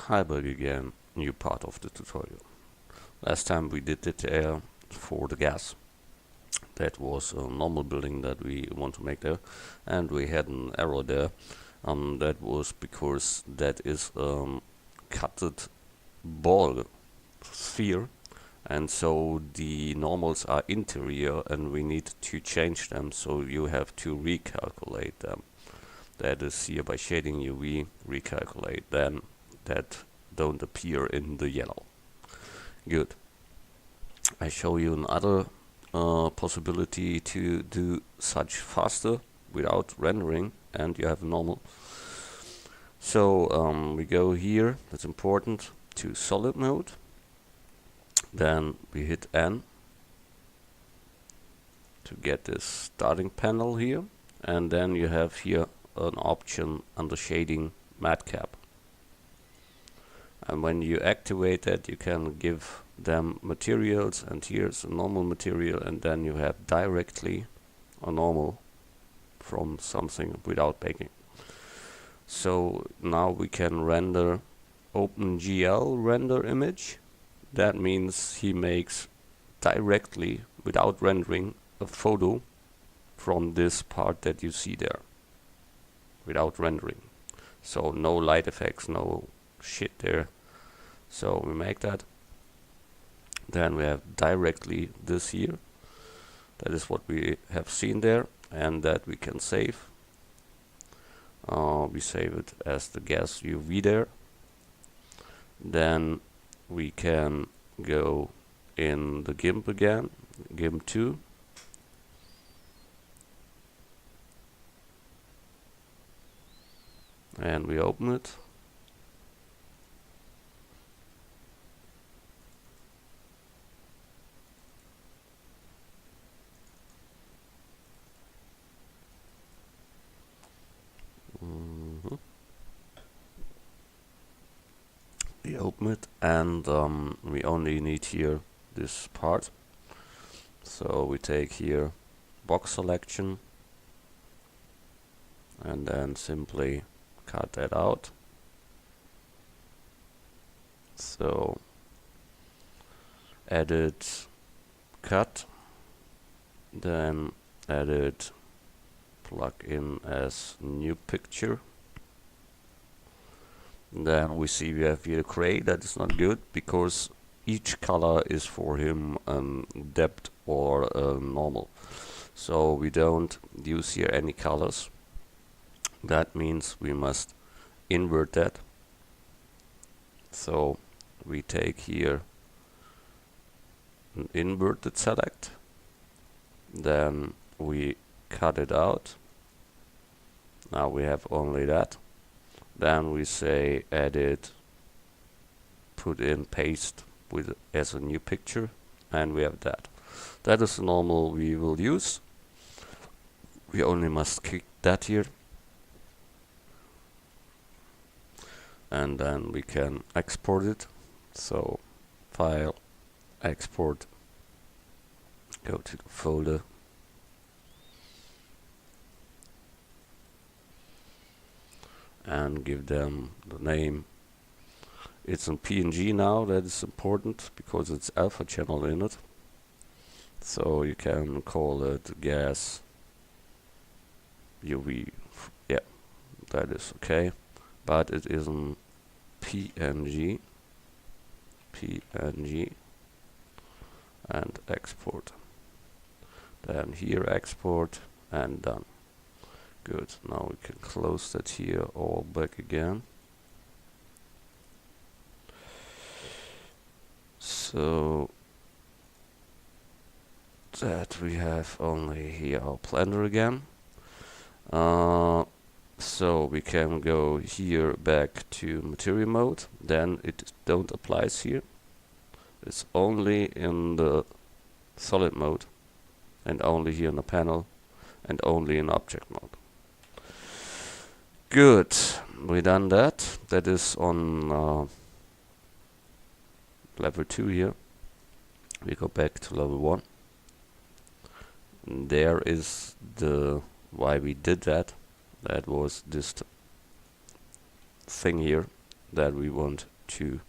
Hi back again, new part of the tutorial. Last time we did it for the gas. That was a normal building that we want to make there, and we had an error there. That was because that is cutted ball sphere, and so the normals are interior and we need to change them, so you have to recalculate them. That is here by shading UV, recalculate then that don't appear in the yellow. Good. I show you another possibility to do such faster without rendering, and you have normal. So we go here, that's important, to solid mode. Then we hit N to get this starting panel here, and then you have here an option under shading matte cap. And when you activate that, you can give them materials, and here's a normal material, and then you have directly a normal from something without baking. So now we can render OpenGL render image. That means he makes directly, without rendering, a photo from this part that you see there, without rendering. So no light effects, no shit there. So we make that. Then we have directly this here. That is what we have seen there, and that we can save. We save it as the gas UV there. Then we can go in the GIMP again, GIMP 2. And we open it. We open it, and we only need here this part. So we take here box selection and then simply cut that out. So edit, cut, then edit, plug in as new picture. Then we see we have here gray. That is not good because each color is for him depth or normal. So we don't use here any colors. That means we must invert that. So we take here an inverted select. Then we cut it out. Now we have only that. Then we say edit, put in paste with as a new picture, and we have that. That is the normal we will use. We only must click that here, and then we can export it. So file, export, go to the folder. And give them the name. It's in PNG now, that is important because it's alpha channel in it. So you can call it gas UV. Yeah, that is okay. But it is in PNG. And export. Then here export and done. Good, now we can close that here all back again. So that we have only here our blender again. So we can go here back to material mode. Then it don't applies here. It's only in the solid mode, and only here in the panel, and only in object mode. Good, we done that. That is on level 2 here. We go back to level 1. And there is the why we did that. That was this thing here that we want to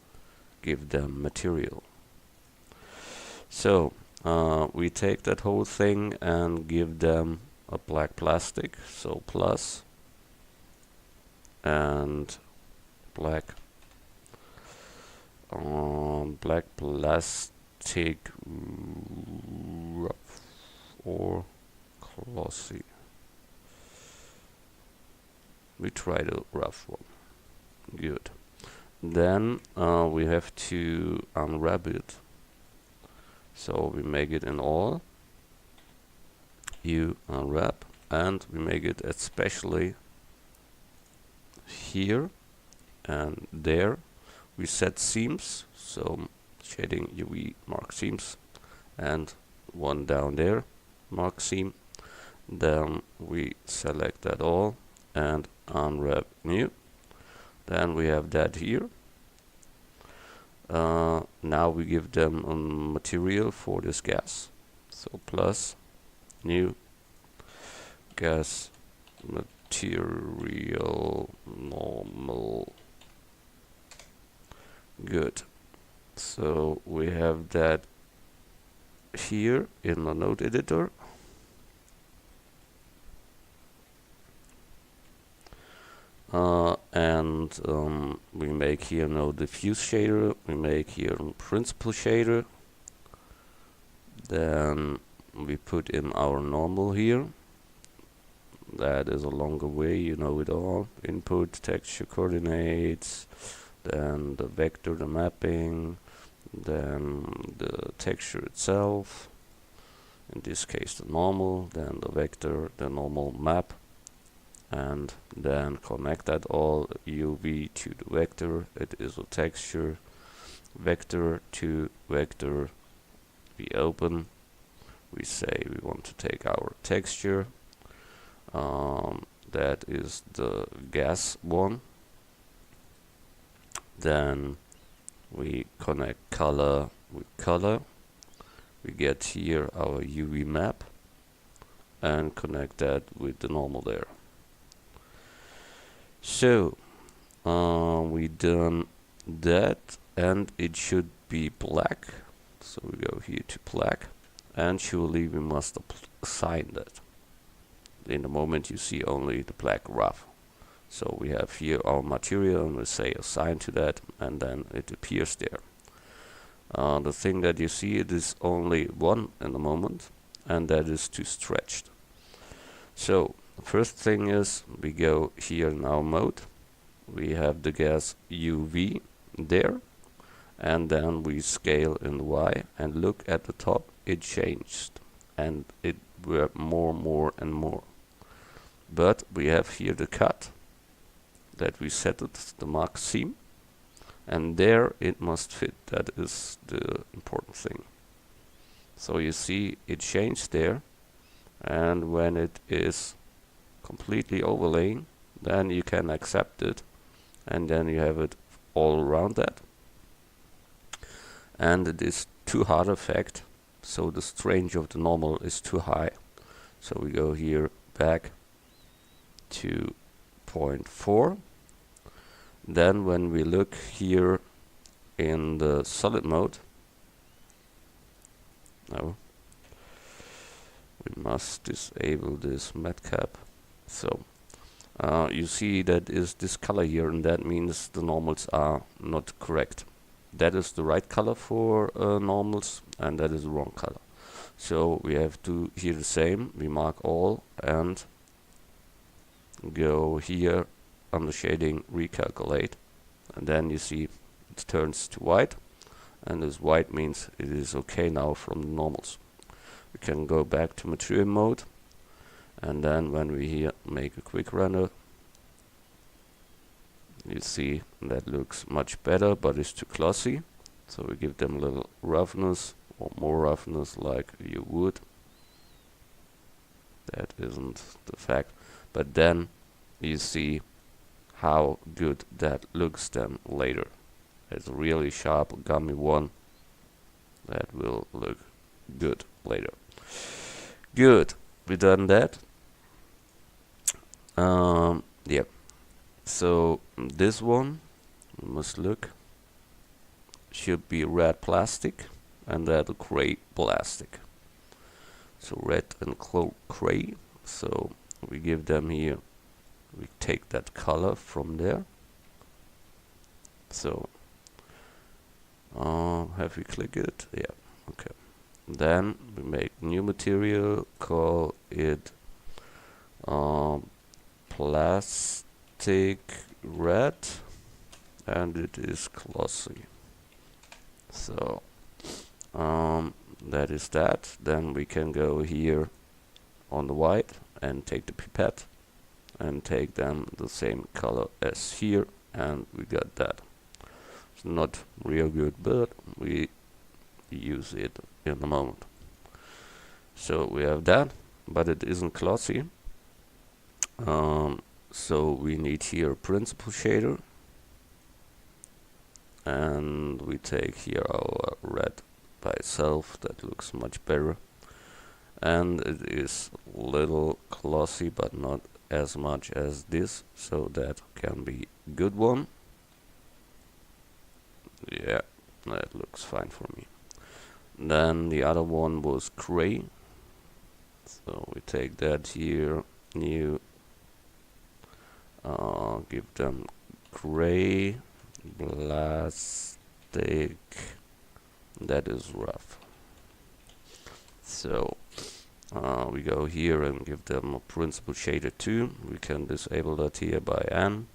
give them material. So we take that whole thing and give them a black plastic, so plus, and black black plastic rough or glossy. We try the rough one. Good. Then we have to unwrap it. So we make it in all. You unwrap, and we make it especially here and there. We set seams, so shading UV mark seams, and one down there mark seam. Then we select that all and unwrap new. Then we have that here. Now we give them a material for this gas. So plus new gas material normal. Good. So we have that here in the node editor. And we make here no diffuse shader, we make here a principal shader. Then we put in our normal here. That is a longer way, you know it all. Input, texture coordinates, then the vector, the mapping, then the texture itself, in this case the normal, then the vector, the normal map, and then connect that all UV to the vector. It is a texture, vector to vector. We open, we say we want to take our texture, that is the gas one. Then we connect color with color. We get here our UV map and connect that with the normal there. So we done that, and it should be black. So we go here to black, and surely we must assign that. In the moment you see only the black rough. So we have here our material, and we say assign to that, and then it appears there. The thing that you see, it is only one in the moment, and that is too stretched. So the first thing is we go here in our mode. We have the gas UV there, and then we scale in Y, and look at the top, it changed, and it were more and more. But we have here the cut that we set it the mark seam, and there it must fit. That is the important thing. So you see it changed there, and when it is completely overlaying, then you can accept it, and then you have it all around that. And it is too hard effect, so the strange of the normal is too high. So we go here back to 0.4. Then when we look here in the solid mode, no, we must disable this matcap. So you see that is this color here, and that means the normals are not correct. That is the right color for normals, and that is the wrong color. So we have to here the same. We mark all and go here on the shading, recalculate, and then you see it turns to white, and this white means it is okay now from the normals. We can go back to material mode, and then when we here make a quick render, you see that looks much better, but it's too glossy. So we give them a little roughness, or more roughness like you would. That isn't the fact, but then you see how good that looks then later. It's really sharp gummy one that will look good later. Good, we done that. Yeah, so this one we must look. should be red plastic and that gray plastic. So red and gray. So we give them here, we take that color from there. So have we clicked it? Yeah, okay. Then we make new material, call it plastic red, and it is glossy. So that is that. Then we can go here on the white and take the pipette and take them the same color as here, and we got that. It's not real good, but we use it in the moment. So we have that, but it isn't glossy. So we need here a principal shader, and we take here our red by itself. That looks much better, and it is a little glossy but not as much as this, so that can be a good one. Yeah, that looks fine for me. Then the other one was gray, so we take that here, new, give them gray plastic, that is rough. So we go here and give them a principal shader too. We can disable that here by N,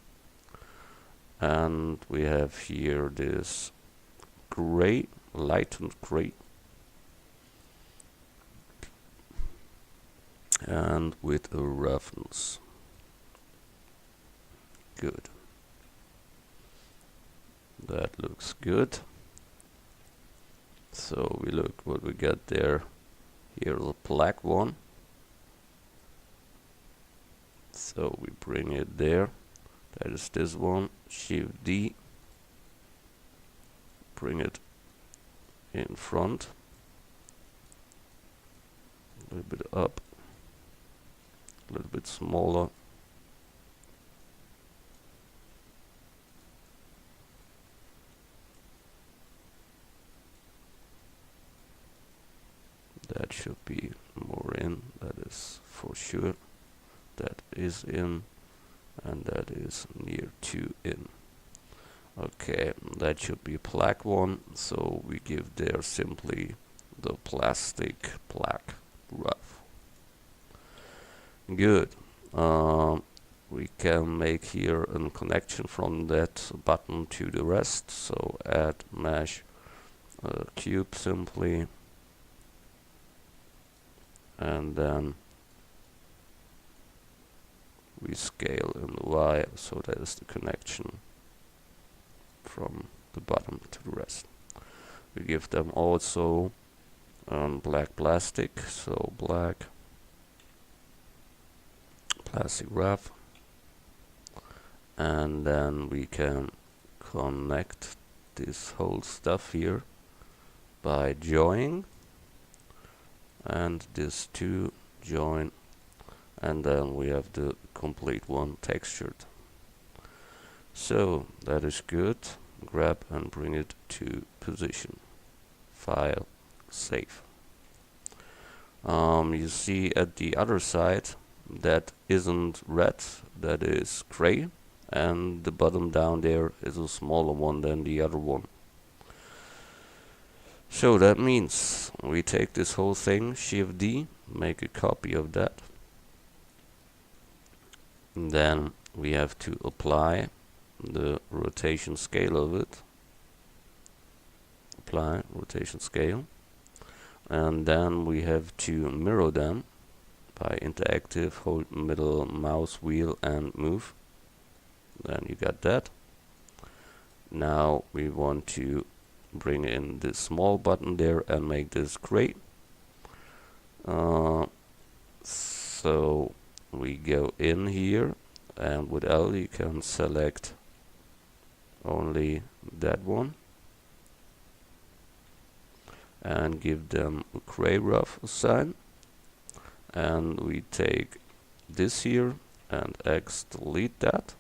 and we have here this gray, lightened gray, and with a roughness. Good. That looks good. So we look what we got there. Here the black one. So we bring it there. That is this one. Shift D. Bring it in front. A little bit up. A little bit smaller. That should be more in, that is for sure. That is in, and that is near to in. Okay, that should be a black one, so we give there simply the plastic black rough. Good. We can make here a connection from that button to the rest, so add mesh cube simply, and then we scale in the Y, so that is the connection from the bottom to the rest. We give them also black plastic, so black plastic rough, and then we can connect this whole stuff here by joining, and this two join, and then we have the complete one textured. So that is good. Grab and bring it to position. File, save. You see at the other side that isn't red, that is gray, and the bottom down there is a smaller one than the other one. So that means we take this whole thing, Shift D, make a copy of that, and then we have to apply the rotation scale of it. Apply rotation scale, and then we have to mirror them by interactive, hold middle mouse wheel and move. Then you got that. Now we want to bring in this small button there and make this gray. So we go in here, and with L you can select only that one and give them a gray rough sign, and we take this here and X delete that,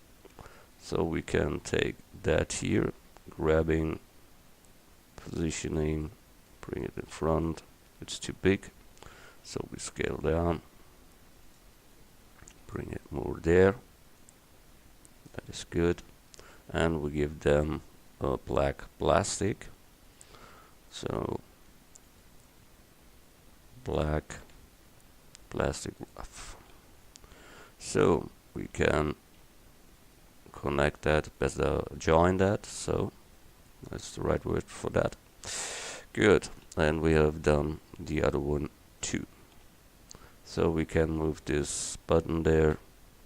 so we can take that here, grabbing positioning, bring it in front. It's too big, so we scale down, bring it more there. That is good. And we give them a black plastic. So black plastic rough. So we can connect that, better join that. So that's the right word for that. Good. And we have done the other one too. So we can move this button there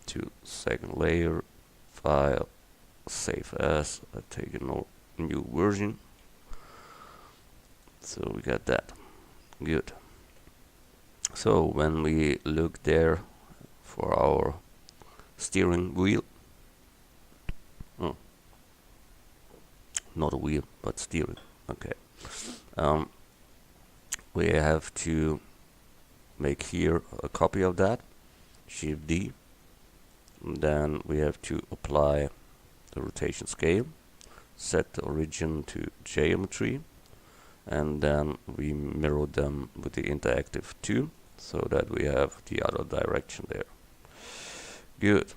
to second layer, file, save as. I take a new version. So we got that. Good. So when we look there for our steering wheel, not a wheel, but steering. Okay. We have to make here a copy of that. Shift D. And then we have to apply the rotation scale, set the origin to geometry, and then we mirror them with the interactive 2 so that we have the other direction there. Good.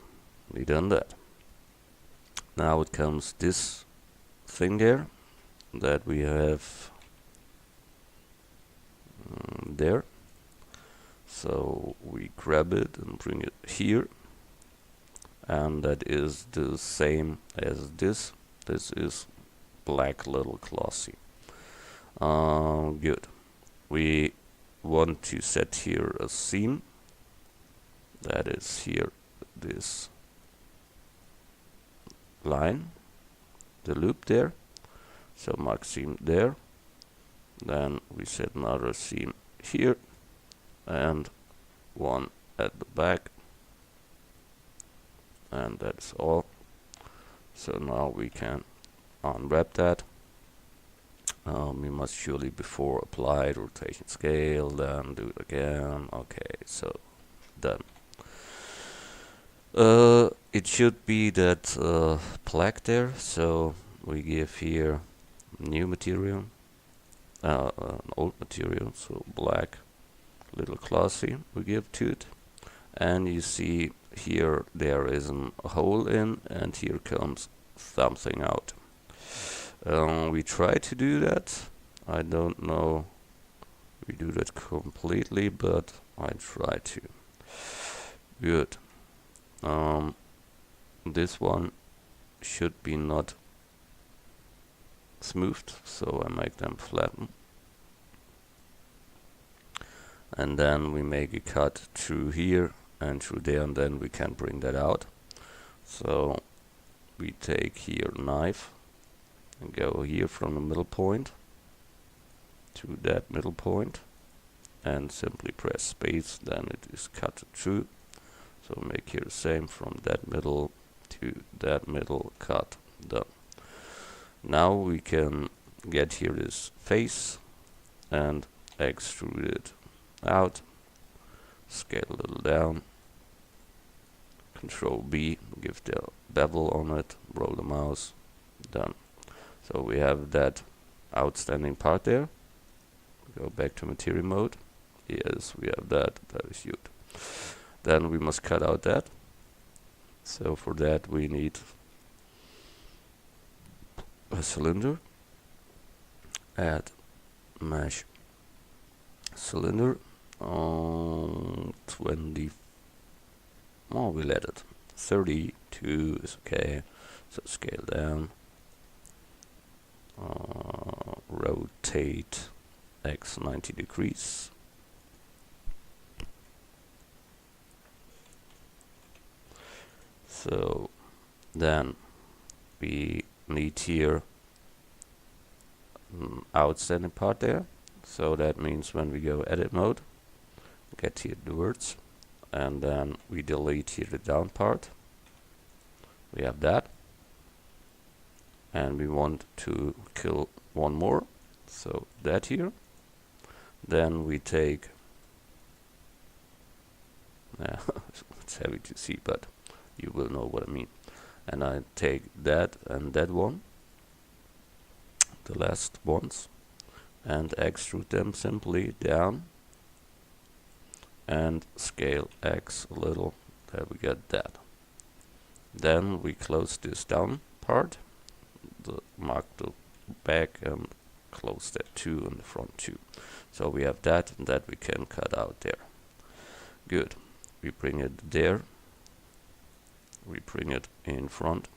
We done that. Now it comes this thing there that we have there. So we grab it and bring it here, and that is the same as this. This is black little glossy. Good. We want to set here a seam. That is here this line, the loop there. So mark seam there. Then we set another seam here and one at the back, and that's all. So now we can unwrap that. We must surely before apply the rotation scale, then do it again. Okay, so done. It should be that plaque there, so we give here new material, an old material, so black, little glossy we give to it, and you see here there is a hole in, and here comes something out. We try to do that. I don't know we do that completely, but I try to. Good. This one should be not smoothed, so I make them flatten. And then we make a cut through here and through there, and then we can bring that out. So we take here a knife and go here from the middle point to that middle point and simply press space, then it is cut through. So make here the same from that middle to that middle, cut, done. Now we can get here this face and extrude it out, scale a little down, Control B, give the bevel on it, roll the mouse, done. So we have that outstanding part there. Go back to material mode. Yes, we have that. That is good. Then we must cut out that. So for that we need a cylinder. Add mesh cylinder on 20. Oh, we let it. 32 is okay. So scale down. Rotate X 90 degrees. So then we need here outstanding part there. So that means when we go edit mode, get here the words, and then we delete here the down part. We have that, and we want to kill one more, so that here. Then we take it's heavy to see, but you will know what I mean. And I take that and that one, the last ones, and extrude them simply down and scale X a little. There we get that. Then we close this down part, mark the back and close that too and the front too. So we have that, and that we can cut out there. Good. We bring it there. We bring it in front.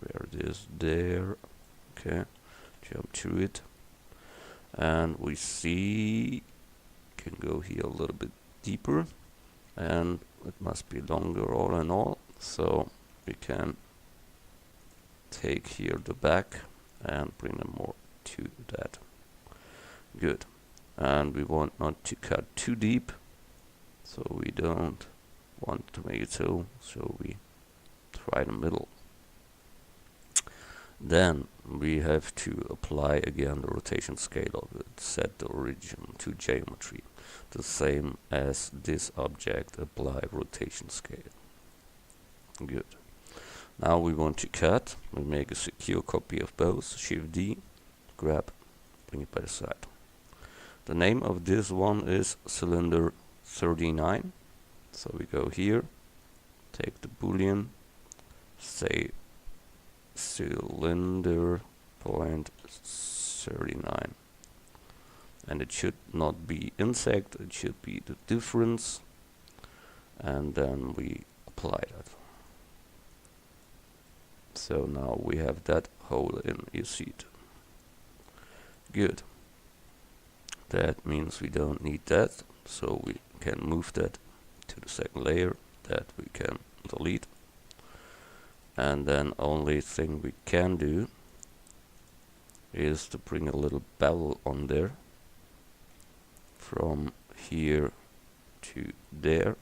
Where it is there. Okay. Jump to it. And we see, can go here a little bit deeper, and it must be longer all in all. So we can take here the back and bring them more to that. Good. And we want not to cut too deep, so we don't want to make it so we try the middle. Then we have to apply again the rotation scale of it, set the origin to geometry, the same as this object, apply rotation scale. Good. Now we want to cut. We make a secure copy of both, Shift D, grab, bring it by the side. The name of this one is cylinder 39. So we go here, take the boolean, say cylinder point 39, and it should not be insect, it should be the difference, and then we apply that. So now we have that hole in, you see it. Good. That means we don't need that, so we can move that to the second layer, that we can delete. And then only thing we can do is to bring a little bevel on there, from here to there.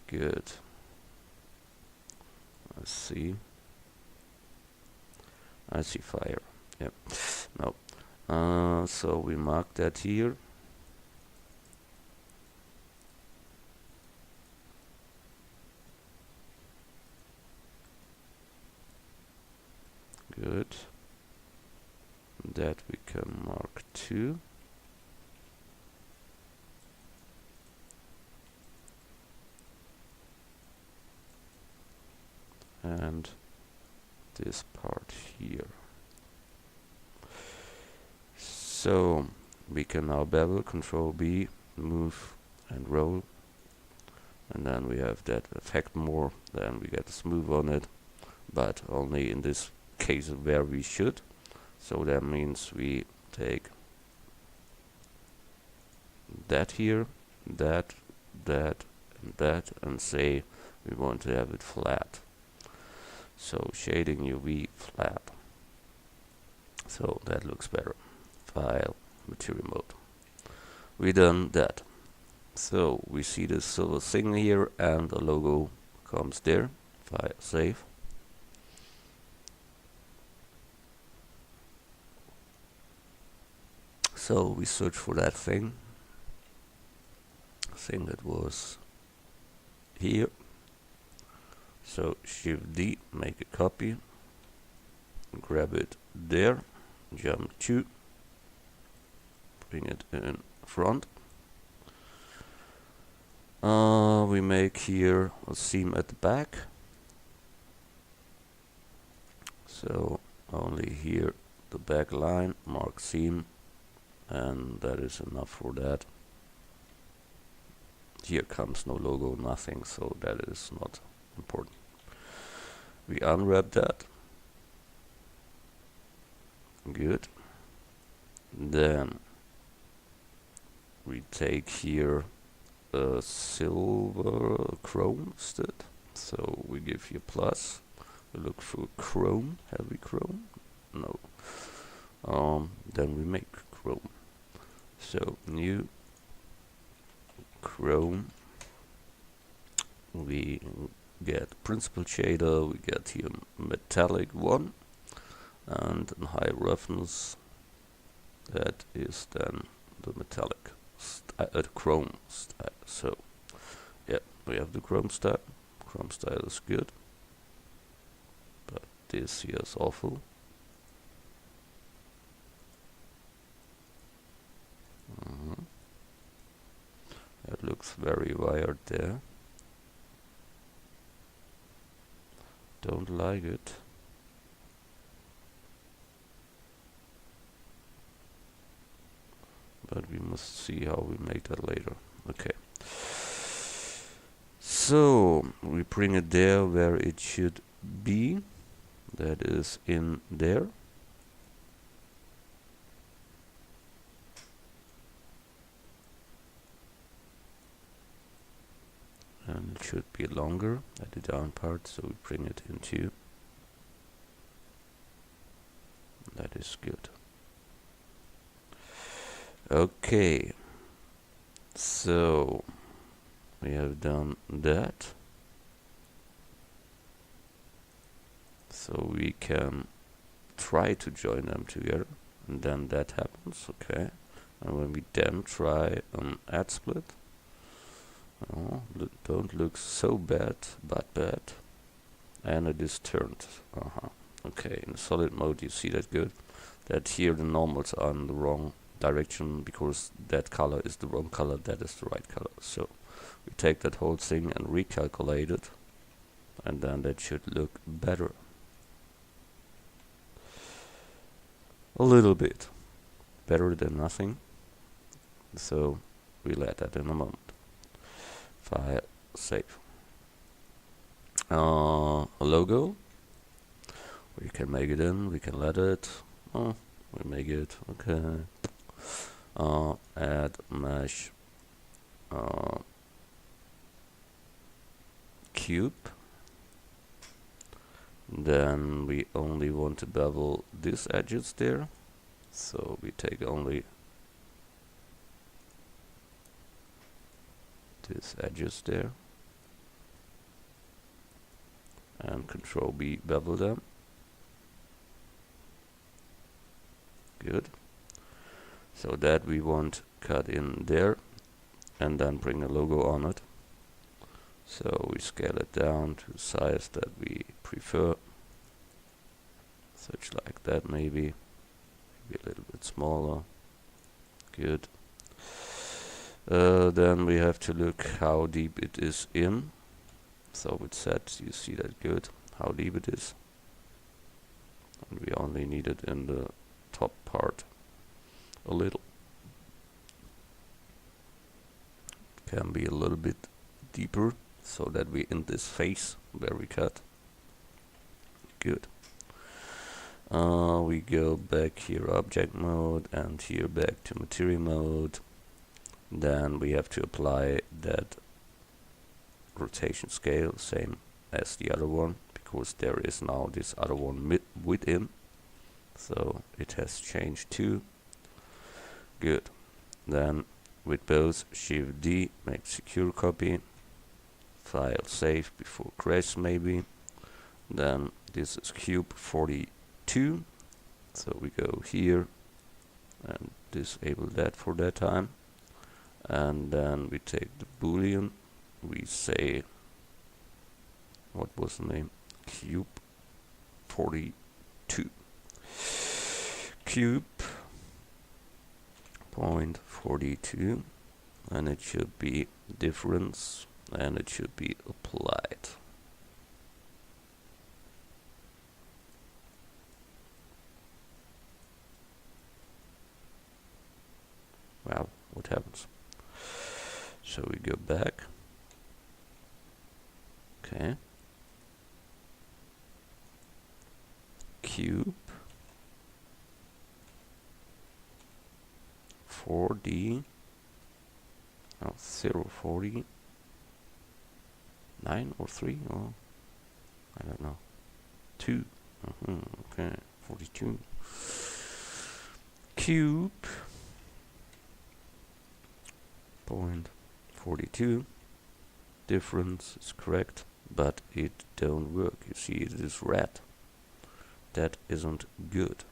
Good. Let's see. I see fire. Yep. No. So we mark that here. Good. That we can mark too. And this part here. So we can now bevel, Control B, move and roll, and then we have that effect more. Then we get a smooth on it, but only in this case where we should. So that means we take that here, that, and that, and say we want to have it flat. So shading UV flat. So that looks better. File, material mode. We done that. So we see this silver thing here, and the logo comes there. File, save. So we search for that thing. I think that was here. So Shift D, make a copy, grab it there, jump to, bring it in front. We make here a seam at the back. So only here the back line, mark seam, and that is enough for that. Here comes no logo, nothing, so that is not important. We unwrap that. Good. Then we take here a silver chrome instead. So we give you plus. We look for chrome, heavy chrome. No. Then we make chrome. So new chrome. We get principal shader, we get here metallic 1 and a high roughness That is then the metallic, the chrome style. So yeah, we have the chrome style. Chrome style is good, but this here is awful. It looks very wired there. Don't like it. But we must see how we make that later. Okay. So we bring it there where it should be. That is in there. And it should be longer at the down part, so we bring it into. That is good. Okay, so we have done that. So we can try to join them together, and then that happens, okay. And when we then try an add split, don't look so bad, but bad. And it is turned. Okay, in solid mode you see that good. That here the normals are in the wrong direction because that color is the wrong color, that is the right color. So we take that whole thing and recalculate it, and then that should look better. A little bit better than nothing. So we'll add that in a moment. File, save. A logo. We can make it in, we can let it. We make it, okay. Add mesh cube. Then we only want to bevel these edges there. So we take only these edges there. And Control B, bevel them. Good. So that we want cut in there, and then bring a logo on it. So we scale it down to the size that we prefer. Such like that maybe a little bit smaller. Good. Then we have to look how deep it is in. So with set you see that good, how deep it is. And we only need it in the top part a little. Can be a little bit deeper so that we in this face where we cut. Good. We go back here object mode and here back to material mode. Then we have to apply that rotation scale, same as the other one, because there is now this other one within. So it has changed too. Good. Then with both Shift D, make secure copy. File save before crash maybe. Then this is cube 42. So we go here and disable that for that time. And then we take the boolean. We say, what was the name? Cube 42. Cube point 42, and it should be difference, and it should be applied. Well, what happens? So we go back. Okay. Cube 4D. Oh, 040. 9 or 3? Oh, I don't know. 2. Okay, 42. Cube point 42. Difference is correct, but it don't work. You see, it is red. That isn't good.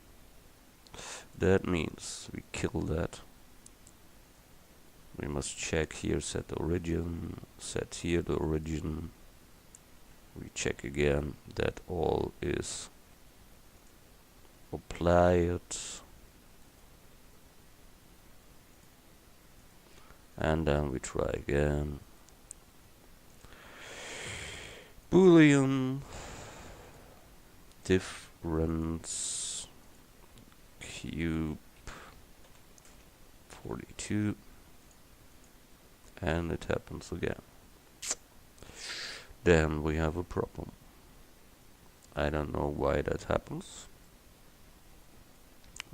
That means we kill that. We must check here, set the origin, set here the origin. We check again that all is applied. And then we try again. Boolean difference cube 42, and it happens again. Then we have a problem. I don't know why that happens.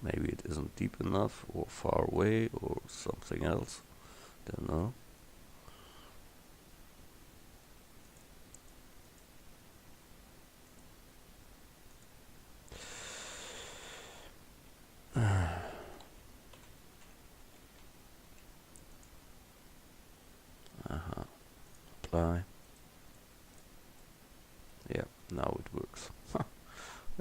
Maybe it isn't deep enough or far away or something else. Don't know. Apply. Yeah, now it works.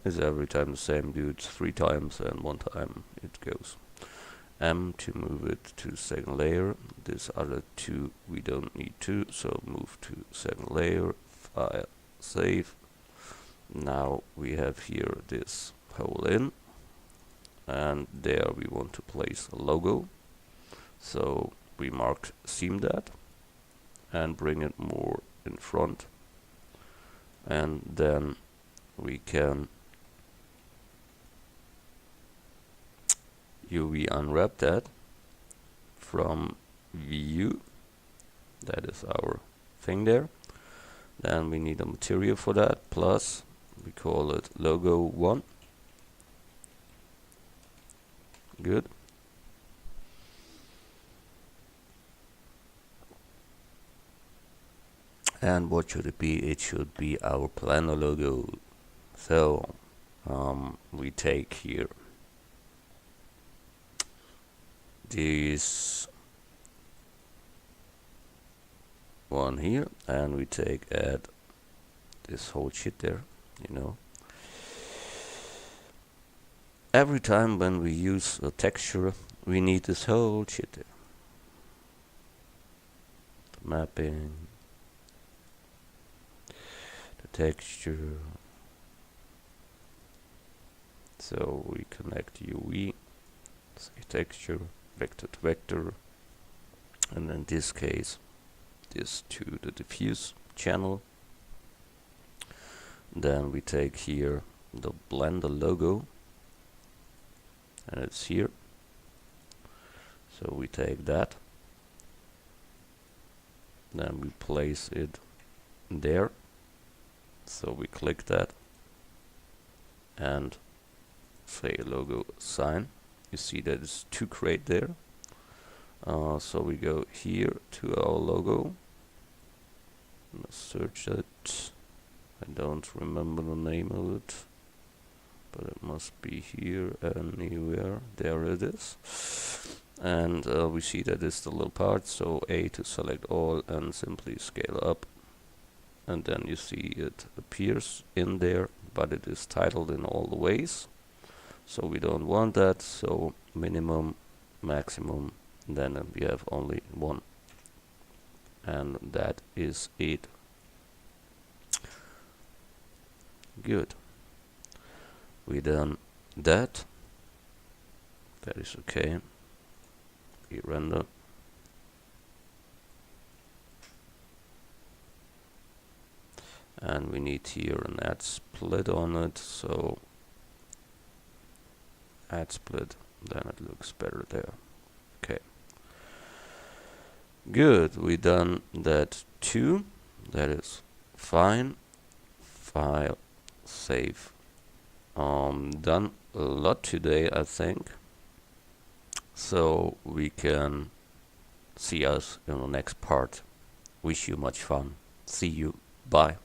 It's every time the same dude 3 times, and 1 time it goes. M to move it to second layer. This other 2 we don't need to, so move to second layer. File, save. Now we have here this hole in, and there we want to place a logo. So we mark seam that and bring it more in front, and then we can UV unwrap that from view. That is our thing there. Then we need a material for that, plus we call it logo 1. Good. And what should it be? It should be our planner logo. So we take here this one here, and we take add this whole shit there, you know. Every time when we use a texture, we need this whole shit there. The mapping, the texture. So we connect UV, say texture, vector to vector, and in this case, this to the diffuse channel. Then we take here the blender logo, and it's here. So we take that, then we place it there. So we click that and say logo sign. You see that it's 2 crate there. So we go here to our logo. Let's search it. I don't remember the name of it, but it must be here anywhere. There it is. And we see that it's the little part, so A to select all and simply scale up. And then you see it appears in there, but it is titled in all the ways. So we don't want that, so minimum, maximum, then we have only 1. And that is it. Good. We done that. That is okay. We render. And we need here an add split on it, so add split, then it looks better there. Okay. Good, we done that too. That is fine. File, save. Done a lot today, I think. So we can see us in the next part. Wish you much fun. See you. Bye.